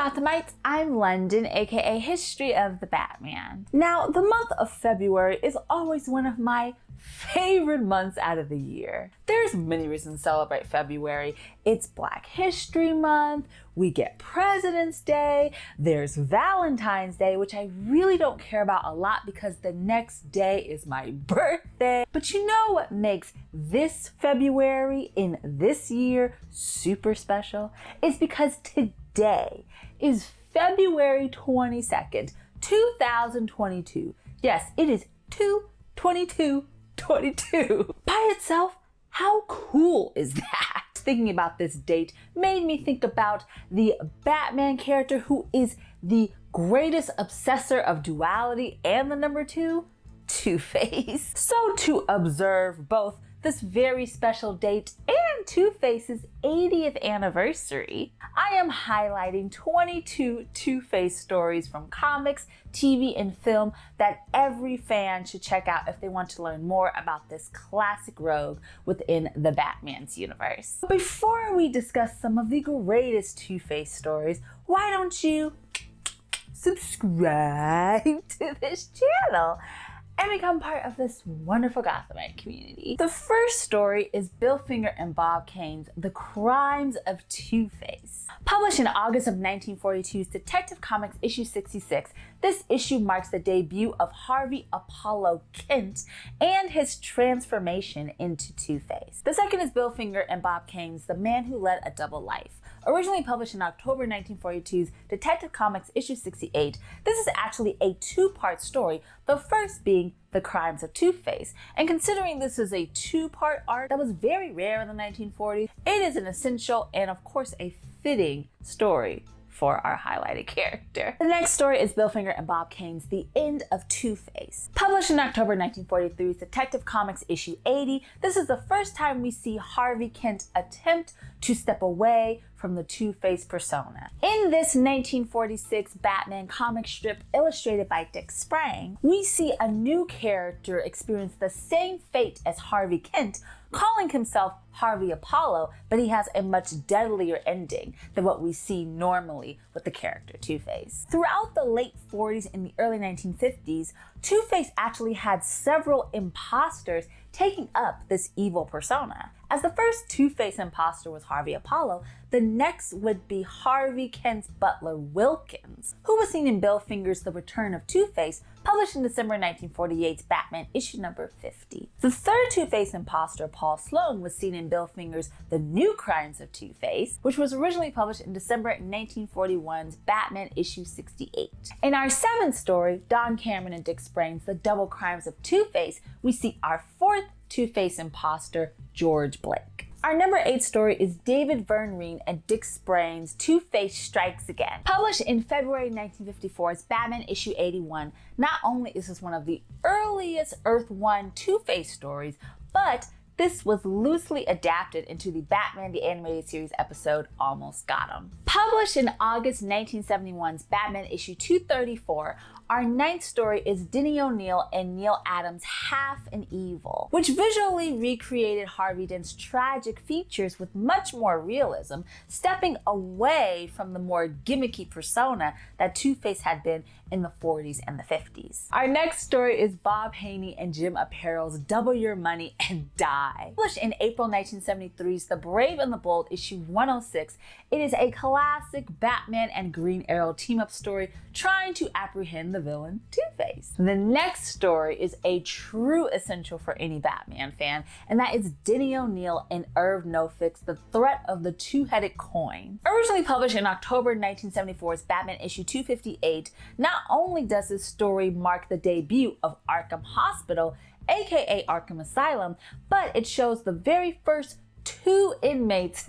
Gothamites, I'm Londyn, aka History of the Batman. Now, the month of February is always one of my favorite months out of the year. There's many reasons to celebrate February. It's Black History Month, we get President's Day, there's Valentine's Day, which I really don't care about a lot because the next day is my birthday. But you know what makes this February in this year super special? It's because today is February 22nd, 2022. Yes, it is 2/22/22. By itself, how cool is that? Thinking about this date made me think about the Batman character who is the greatest obsessor of duality and the number 2, Two-Face. So to observe both this very special date and Two-Face's 80th anniversary, I am highlighting 22 Two-Face stories from comics, TV, and film that every fan should check out if they want to learn more about this classic rogue within the Batman's universe. Before we discuss some of the greatest Two-Face stories, why don't you subscribe to this channel and become part of this wonderful Gothamite community. The first story is Bill Finger and Bob Kane's The Crimes of Two-Face. Published in August of 1942's Detective Comics issue 66, this issue marks the debut of Harvey Apollo Kent and his transformation into Two-Face. The second is Bill Finger and Bob Kane's The Man Who Led a Double Life. Originally published in October 1942's Detective Comics issue 68, this is actually a two-part story, the first being The Crimes of Two-Face. And considering this is a two-part arc that was very rare in the 1940s, it is an essential and of course a fitting story for our highlighted character. The next story is Bill Finger and Bob Kane's The End of Two-Face. Published in October 1943's Detective Comics issue 80, this is the first time we see Harvey Kent attempt to step away from the Two-Face persona. In this 1946 Batman comic strip illustrated by Dick Sprang, we see a new character experience the same fate as Harvey Kent, calling himself Harvey Apollo, but he has a much deadlier ending than what we see normally with the character Two-Face. Throughout the late 40s and the early 1950s, Two-Face actually had several imposters taking up this evil persona. As the first Two-Face imposter was Harvey Apollo, the next would be Harvey Kent's butler Wilkins, who was seen in Bill Finger's The Return of Two-Face, published in December 1948's Batman issue number 50. The third Two-Face imposter, Paul Sloan, was seen in Bill Finger's The New Crimes of Two-Face, which was originally published in December 1941's Batman issue 68. In our seventh story, Don Cameron and Dick Sprang's The Double Crimes of Two-Face, we see our fourth Two-Face imposter, George Blake. Our number 8 story is David Vernerine and Dick Sprang's Two-Face Strikes Again. Published in February 1954's Batman issue 81, not only is this one of the earliest Earth 1 Two-Face stories, but this was loosely adapted into the Batman the Animated Series episode Almost Got 'Em. Published in August 1971's Batman issue 234, our ninth story is Denny O'Neil and Neil Adams' Half an Evil, which visually recreated Harvey Dent's tragic features with much more realism, stepping away from the more gimmicky persona that Two-Face had been in the 40s and the 50s. Our next story is Bob Haney and Jim Apparel's Double Your Money and Die. Published in April 1973's The Brave and the Bold issue 106, it is a classic Batman and Green Arrow team-up story trying to apprehend the villain Two-Face. The next story is a true essential for any Batman fan, and that is Denny O'Neil and Irv Novik's The Threat of the Two-Headed Coin. Originally published in October 1974's Batman issue 258, not only does this story mark the debut of Arkham Hospital, aka Arkham Asylum, but it shows the very first two inmates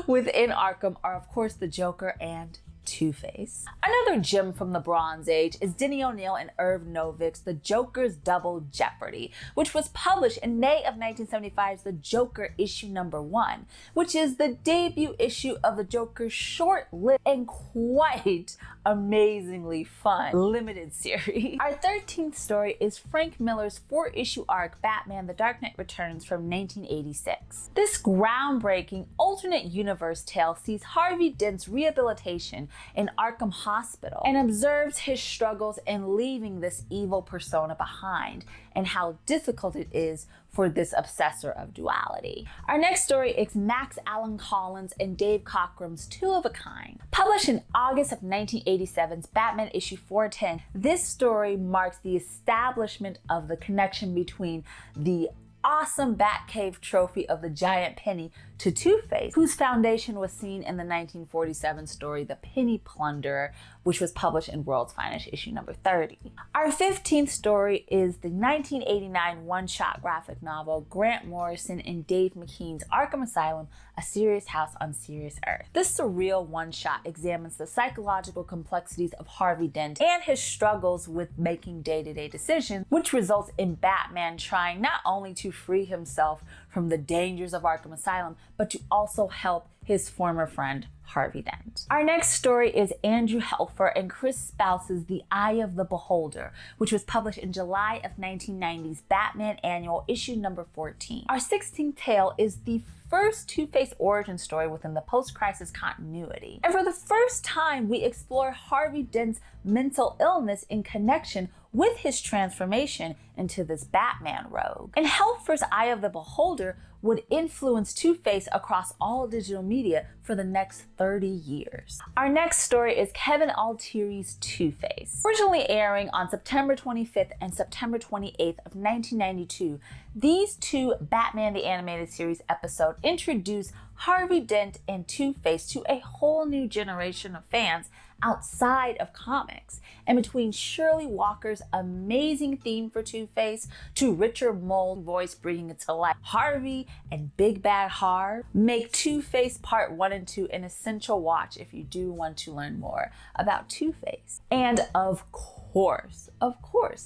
within Arkham are of course the Joker and Two-Face. Another gem from the Bronze Age is Denny O'Neil and Irv Novik's The Joker's Double Jeopardy, which was published in May of 1975's The Joker issue number 1, which is the debut issue of the Joker's short-lived and quite amazingly fun limited series. Our 13th story is Frank Miller's 4-issue arc Batman The Dark Knight Returns from 1986. This groundbreaking alternate universe tale sees Harvey Dent's rehabilitation in Arkham Hospital and observes his struggles in leaving this evil persona behind and how difficult it is for this obsessor of duality. Our next story is Max Allan Collins and Dave Cockrum's Two of a Kind. Published in August of 1987's Batman issue 410, this story marks the establishment of the connection between the awesome Batcave trophy of the giant penny to Two-Face, whose foundation was seen in the 1947 story The Penny Plunderer, which was published in World's Finest issue number 30. Our 15th story is the 1989 one-shot graphic novel Grant Morrison and Dave McKean's Arkham Asylum, A Serious House on Serious Earth. This surreal one-shot examines the psychological complexities of Harvey Dent and his struggles with making day-to-day decisions, which results in Batman trying not only to free himself from the dangers of Arkham Asylum, but to also help his former friend Harvey Dent. Our next story is Andrew Helfer and Kris Spouse's The Eye of the Beholder, which was published in July of 1990's Batman Annual issue number 14. Our 16th tale is the first Two-Face origin story within the post-crisis continuity. And for the first time, we explore Harvey Dent's mental illness in connection with his transformation into this Batman rogue. And Helfer's Eye of the Beholder would influence Two-Face across all digital media for the next 30 years. Our next story is Kevin Altieri's Two-Face. Originally airing on September 25th and September 28th of 1992, these two Batman the Animated Series episodes introduce Harvey Dent and Two-Face to a whole new generation of fans outside of comics. And between Shirley Walker's amazing theme for Two-Face to Richard Mole's voice bringing it to life, Harvey and Big Bad Harv make Two-Face Part 1 and 2 an essential watch if you do want to learn more about Two-Face. And of course,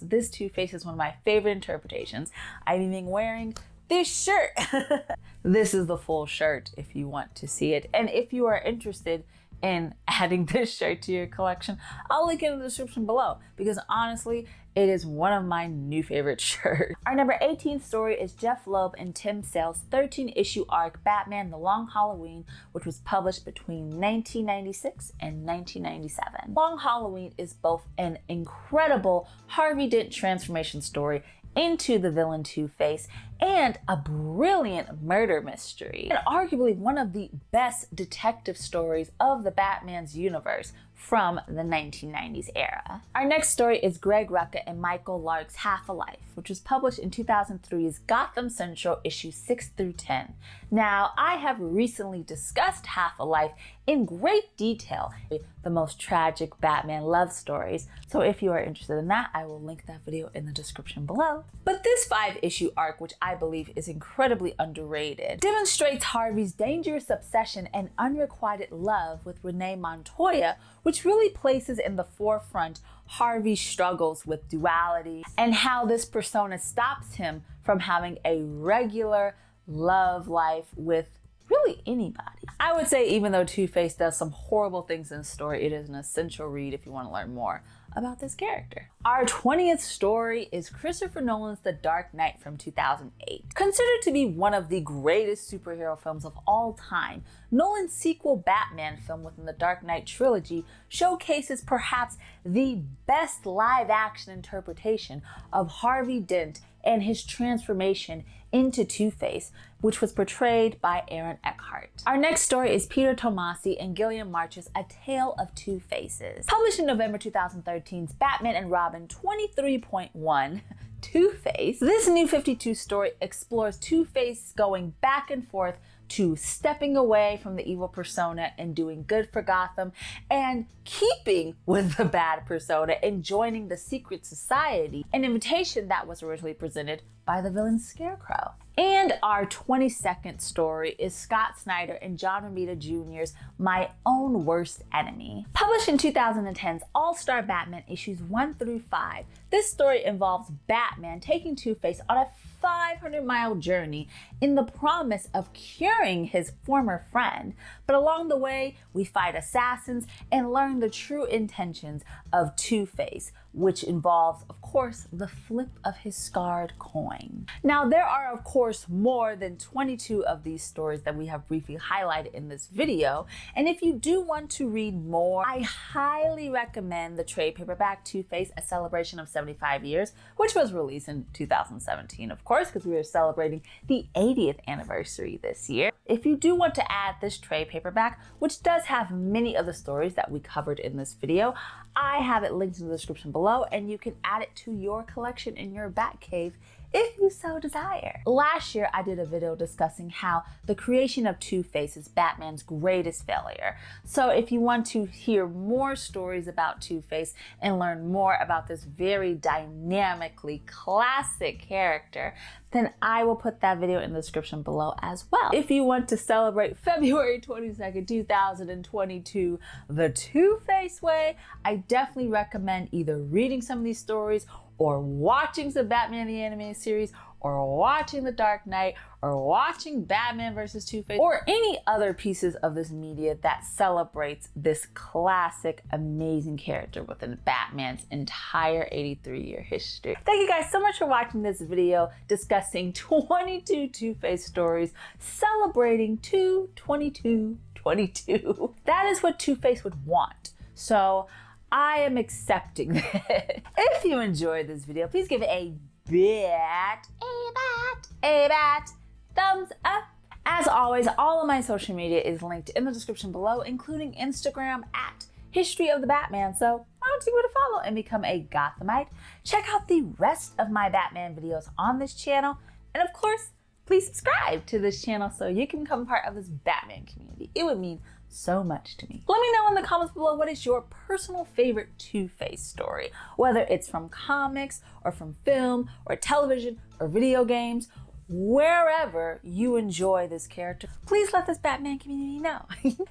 this Two-Face is one of my favorite interpretations. I'm even wearing this shirt. This is the full shirt if you want to see it. And if you are interested in adding this shirt to your collection, I'll link it in the description below because honestly, it is one of my new favorite shirts. Our number 18 story is Jeff Loeb and Tim Sale's 13-issue arc Batman The Long Halloween, which was published between 1996 and 1997. Long Halloween is both an incredible Harvey Dent transformation story into the villain Two-Face and a brilliant murder mystery, and arguably one of the best detective stories of the Batman's universe from the 1990s era. Our next story is Greg Rucka and Michael Lark's Half a Life, which was published in 2003's Gotham Central issues 6 through 10. Now, I have recently discussed Half a Life in great detail, the most tragic Batman love stories, so if you are interested in that, I will link that video in the description below. But this 5-issue arc, which I believe is incredibly underrated, demonstrates Harvey's dangerous obsession and unrequited love with Renee Montoya, which really places in the forefront Harvey's struggles with duality and how this persona stops him from having a regular love life with really anybody. I would say even though Two-Face does some horrible things in the story, it is an essential read if you want to learn more about this character. Our 20th story is Christopher Nolan's The Dark Knight from 2008. Considered to be one of the greatest superhero films of all time, Nolan's sequel Batman film within the Dark Knight trilogy showcases perhaps the best live-action interpretation of Harvey Dent and his transformation into Two-Face, which was portrayed by Aaron Eckhart. Our next story is Peter Tomasi and Gillian March's A Tale of Two Faces. Published in November 2013's Batman and Robin 23.1, Two-Face. This New 52 story explores Two-Face going back and forth to stepping away from the evil persona and doing good for Gotham, and keeping with the bad persona and joining the secret society, an invitation that was originally presented by the villain Scarecrow. And our 22nd story is Scott Snyder and John Romita Jr.'s My Own Worst Enemy. Published in 2010's All-Star Batman issues 1 through 5, this story involves Batman taking Two-Face on a 500-mile journey in the promise of curing his former friend. But along the way, we fight assassins and learn the true intentions of Two-Face, which involves, of course, the flip of his scarred coin. Now, there are, of course, more than 22 of these stories that we have briefly highlighted in this video. And if you do want to read more, I highly recommend the trade paperback Two-Face, A Celebration of 75 Years, which was released in 2017, of course, because we are celebrating the 80th anniversary this year. If you do want to add this trade paperback, which does have many of the stories that we covered in this video, I have it linked in the description below, and you can add it to your collection in your Batcave if you so desire. Last year, I did a video discussing how the creation of Two-Face is Batman's greatest failure. So if you want to hear more stories about Two-Face and learn more about this very dynamically classic character, then I will put that video in the description below as well. If you want to celebrate February 22nd, 2022, the Two-Face way, I definitely recommend either reading some of these stories or watching some Batman the Animated Series, or watching The Dark Knight, or watching Batman vs. Two-Face, or any other pieces of this media that celebrates this classic, amazing character within Batman's entire 83-year history. Thank you guys so much for watching this video discussing 22 Two-Face stories celebrating 2/22/22. That is what Two-Face would want. So I am accepting that. If you enjoyed this video, please give it a bat thumbs up. As always, all of my social media is linked in the description below, including Instagram at History of the Batman. So why don't you give it a follow and become a Gothamite? Check out the rest of my Batman videos on this channel. And of course, please subscribe to this channel so you can become part of this Batman community. It would mean so much to me. Let me know in the comments below what is your personal favorite Two-Face story, whether it's from comics or from film or television or video games, wherever you enjoy this character. Please let this Batman community know.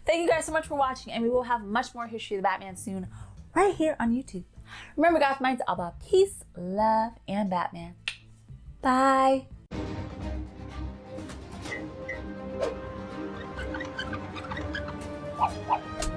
Thank you guys so much for watching, and we will have much more History of the Batman soon right here on YouTube. Remember, Gothamites, all about peace, love, and Batman. Bye. What?